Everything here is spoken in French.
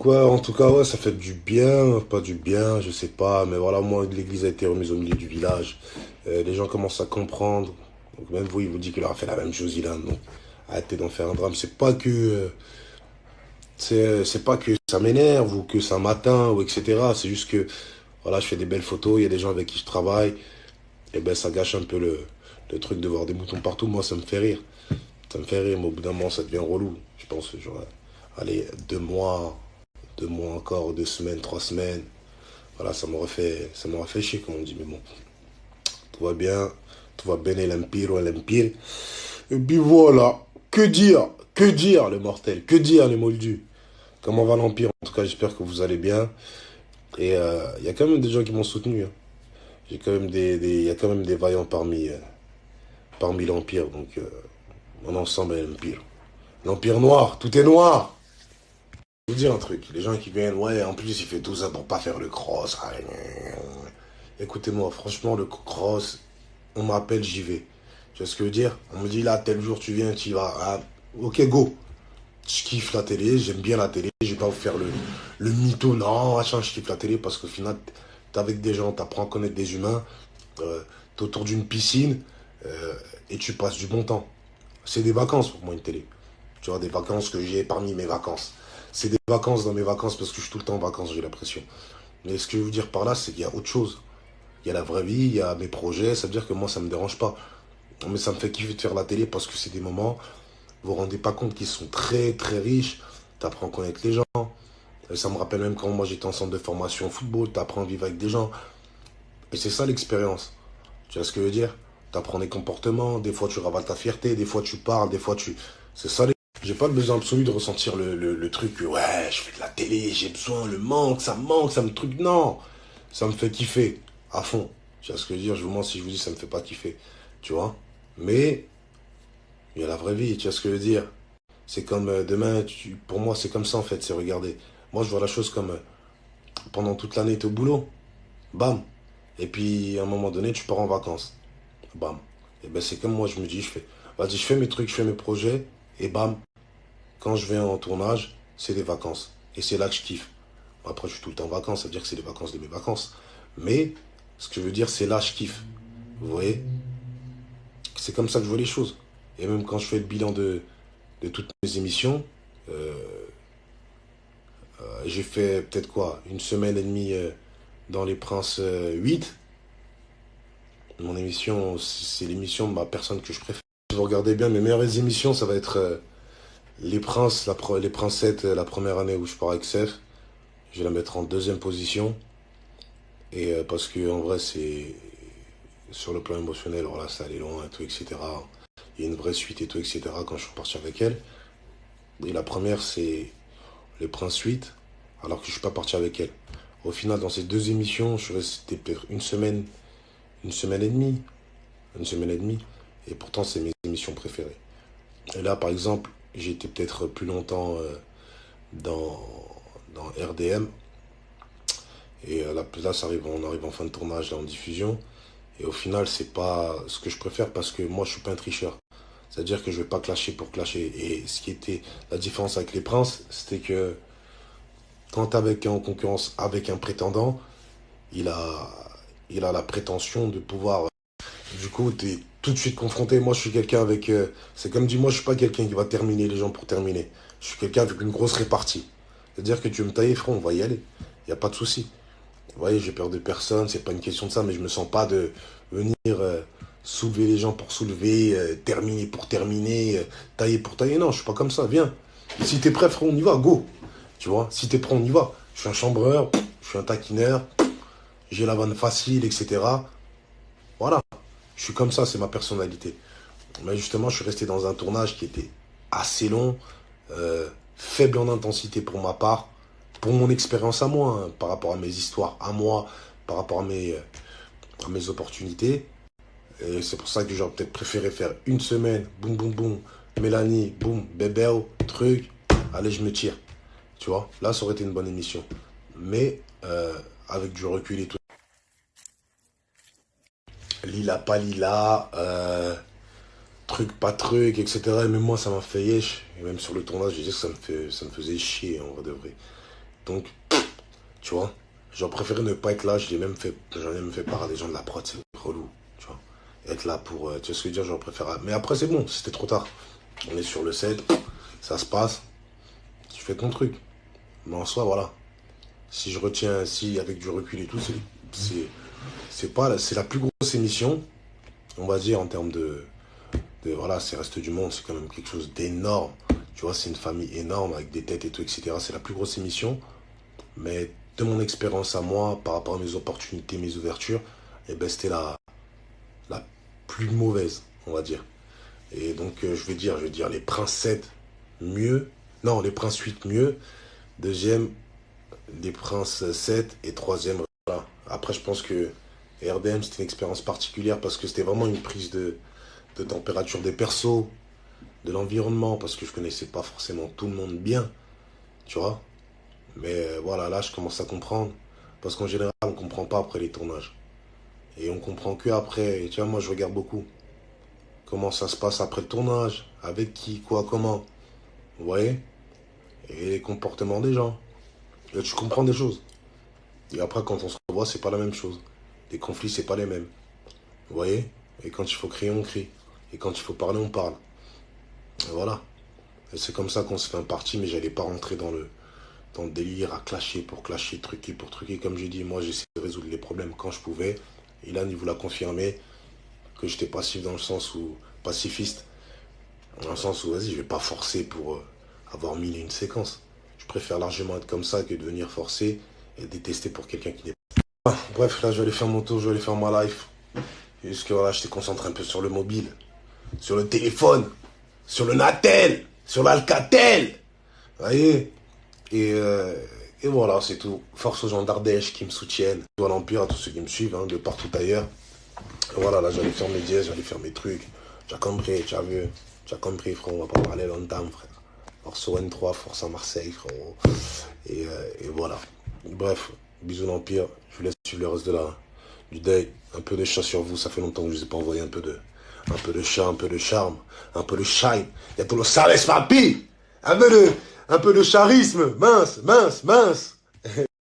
Donc ouais, en tout cas, ouais, ça fait du bien, pas du bien, je sais pas, mais voilà, moi, l'église a été remise au milieu du village. Les gens commencent à comprendre. Donc même vous, il vous dit qu'il aura fait la même chose, il a donc arrêtez d'en faire un drame. C'est pas que ça m'énerve ou que ça m'atteint ou etc. C'est juste que voilà, je fais des belles photos, il y a des gens avec qui je travaille, et ben ça gâche un peu le truc de voir des moutons partout. Moi, ça me fait rire. Ça me fait rire, mais au bout d'un moment, ça devient relou. Je pense, genre, allez, 2 mois encore, 2 semaines, 3 semaines. Voilà, ça m'aurait fait chier, comme on dit. Mais bon, tout va bien, tout va bene l'empire, l'empire. Et puis voilà, que dire le mortel, que dire les moldus. Comment va l'empire? En tout cas, j'espère que vous allez bien. Et il y a quand même des gens qui m'ont soutenu, hein. J'ai quand même il y a quand même des vaillants parmi l'empire. Donc, on ensemble est l'empire. L'empire noir, tout est noir. Je vais vous dire un truc, les gens qui viennent, ouais, en plus il fait tout ça pour pas faire le cross. Écoutez-moi, franchement, le cross, on m'appelle, j'y vais. Tu vois ce que je veux dire? On me dit là, tel jour tu viens, tu y vas. Ah, ok, go. Je kiffe la télé, j'aime bien la télé, je vais pas vous faire le mytho, non, machin, je kiffe la télé parce qu'au final, t'es avec des gens, t'apprends à connaître des humains, t'es autour d'une piscine et tu passes du bon temps. C'est des vacances pour moi une télé. Tu vois, des vacances que j'ai parmi mes vacances. C'est des vacances dans mes vacances parce que je suis tout le temps en vacances, j'ai l'impression. Mais ce que je veux vous dire par là, c'est qu'il y a autre chose. Il y a la vraie vie, il y a mes projets, ça veut dire que moi, ça me dérange pas. Mais ça me fait kiffer de faire la télé parce que c'est des moments, vous vous rendez pas compte qu'ils sont très très riches. T'apprends à connaître les gens. Et ça me rappelle même quand moi j'étais en centre de formation au football, t'apprends à vivre avec des gens. Et c'est ça l'expérience. Tu vois ce que je veux dire? T'apprends des comportements, des fois tu ravales ta fierté, des fois tu parles, des fois tu... C'est ça. J'ai pas le besoin absolu de ressentir le truc que ouais, je fais de la télé, j'ai besoin, le manque, ça me truc. Non, ça me fait kiffer à fond. Tu vois ce que je veux dire? Je vous mens si je vous dis ça me fait pas kiffer. Tu vois? Mais il y a la vraie vie, tu vois ce que je veux dire? C'est comme demain, pour moi c'est comme ça en fait, c'est regarder. Moi je vois la chose comme pendant toute l'année t'es au boulot, bam. Et puis à un moment donné tu pars en vacances, bam. Et ben c'est comme moi je me dis, vas-y je fais mes trucs, je fais mes projets, et bam, quand je vais en tournage, c'est des vacances. Et c'est là que je kiffe. Après, je suis tout le temps en vacances, ça veut dire que c'est les vacances de mes vacances. Mais, ce que je veux dire, c'est là que je kiffe. Vous voyez? C'est comme ça que je vois les choses. Et même quand je fais le bilan de toutes mes émissions, euh, j'ai fait peut-être quoi, une semaine et demie dans Les Princes 8. Mon émission, c'est l'émission de ma personne que je préfère. Si vous regardez bien, mes meilleures émissions, ça va être Les Princes, les Princettes, la première année où je pars avec Seth. Je vais la mettre en deuxième position. Et parce que en vrai, c'est sur le plan émotionnel, voilà, ça allait loin et tout, etc. Il y a une vraie suite et tout, etc. quand je suis parti avec elle. Et la première, c'est Les Princes 8, alors que je suis pas parti avec elle. Au final, dans ces deux émissions, je suis resté peut-être une semaine et demie. Une semaine et demie. Et pourtant, c'est mes émissions préférées. Et là, par exemple, j'ai été peut-être plus longtemps dans, dans RDM. Et là, on arrive en fin de tournage, là, en diffusion. Et au final, c'est pas ce que je préfère parce que moi, je suis pas un tricheur. C'est-à-dire que je vais pas clasher pour clasher. Et ce qui était la différence avec les princes, c'était que quand t'es en concurrence avec un prétendant, il a, il a la prétention de pouvoir. Du coup, t'es tout de suite confronté. Moi, je suis quelqu'un avec. C'est comme dit, moi, je suis pas quelqu'un qui va terminer les gens pour terminer. Je suis quelqu'un avec une grosse répartie. C'est-à-dire que tu veux me tailler, frère, on va y aller. Il n'y a pas de souci. Vous voyez, j'ai peur de personne, c'est pas une question de ça, mais je me sens pas de venir soulever les gens pour soulever, terminer pour terminer, tailler pour tailler. Non, je suis pas comme ça, viens. Si t'es prêt, frère, on y va, go. Tu vois, si t'es prêt, on y va. Je suis un chambreur, je suis un taquineur, j'ai la vanne facile, etc. Voilà, je suis comme ça, c'est ma personnalité. Mais justement, je suis resté dans un tournage qui était assez long, faible en intensité pour ma part, pour mon expérience à moi, hein, par rapport à mes histoires à moi, par rapport à mes opportunités. Et c'est pour ça que j'aurais peut-être préféré faire une semaine, boum boum boum, Mélanie, boum, bébé, truc, allez, je me tire. Tu vois, là, ça aurait été une bonne émission. Mais avec du recul et tout. Lila, pas lila, truc, pas truc, etc. Et même moi, ça m'a fait yesh. Et même sur le tournage, je disais que ça me faisait chier, en vrai de vrai. Donc, tu vois, j'aurais préféré ne pas être là. J'en ai même fait part à des gens de la prod, c'est relou, tu vois. Être là pour, tu vois ce que je veux dire, j'aurais préféré. Mais après, c'est bon, c'était trop tard. On est sur le set, ça se passe, tu fais ton truc. Mais en soi, voilà. Si je retiens, si avec du recul et tout, c'est la plus grosse émission, on va dire, en termes voilà, c'est Reste du Monde, c'est quand même quelque chose d'énorme. Tu vois, c'est une famille énorme avec des têtes et tout, etc. C'est la plus grosse émission. Mais de mon expérience à moi, par rapport à mes opportunités, mes ouvertures, eh ben, c'était la plus mauvaise, on va dire. Et donc, je vais dire les Princes 7 mieux. Non, les Princes 8 mieux. Deuxième, les Princes 7 et troisième, voilà. Après, je pense que RDM, c'était une expérience particulière parce que c'était vraiment une prise de température des persos, de l'environnement, parce que je connaissais pas forcément tout le monde bien, tu vois. Mais voilà, là, je commence à comprendre. Parce qu'en général, on comprend pas après les tournages. Et on comprend que après. Et tu vois, moi, je regarde beaucoup. Comment ça se passe après le tournage, avec qui, quoi, comment. Vous voyez? Et les comportements des gens. Et tu comprends des choses. Et après, quand on se revoit, c'est pas la même chose. Les conflits, c'est pas les mêmes. Vous voyez? Et quand il faut crier, on crie. Et quand il faut parler, on parle. Et voilà. Et c'est comme ça qu'on se fait un parti, mais j'allais pas rentrer dans le délire à clasher, truquer pour truquer. Comme j'ai dit, moi, j'essaie de résoudre les problèmes quand je pouvais. Et là, il vous l'a confirmé que j'étais passif dans le sens où, pacifiste, dans le sens où, vas-y, je vais pas forcer pour avoir mille et une séquences. Je préfère largement être comme ça que de venir forcer et détester pour quelqu'un qui n'est pas. Bref, là, je vais aller faire mon tour, je vais aller faire ma life. Juste que voilà, j'étais concentré un peu sur le mobile, sur le téléphone, sur le Natel, sur l'Alcatel. Vous voyez? Et, euh, et voilà, c'est tout. Force aux gens d'Ardèche qui me soutiennent. À l'Empire, à tous ceux qui me suivent, hein, de partout ailleurs. Et voilà, là, j'allais faire mes dièses, j'allais faire mes trucs. Tu as compris, tu as vu. Tu as compris, frérot, on va pas parler longtemps, frère. Force au N3, force à Marseille, frérot. Et voilà. Bref, bisous l'Empire. Je vous laisse suivre le reste du day. Un peu de chat sur vous, ça fait longtemps que je ne vous ai pas envoyé un peu de chat, un peu de charme, un peu de shine. Y a tout le sabes, papi! Un peu de charisme, mince, mince, mince.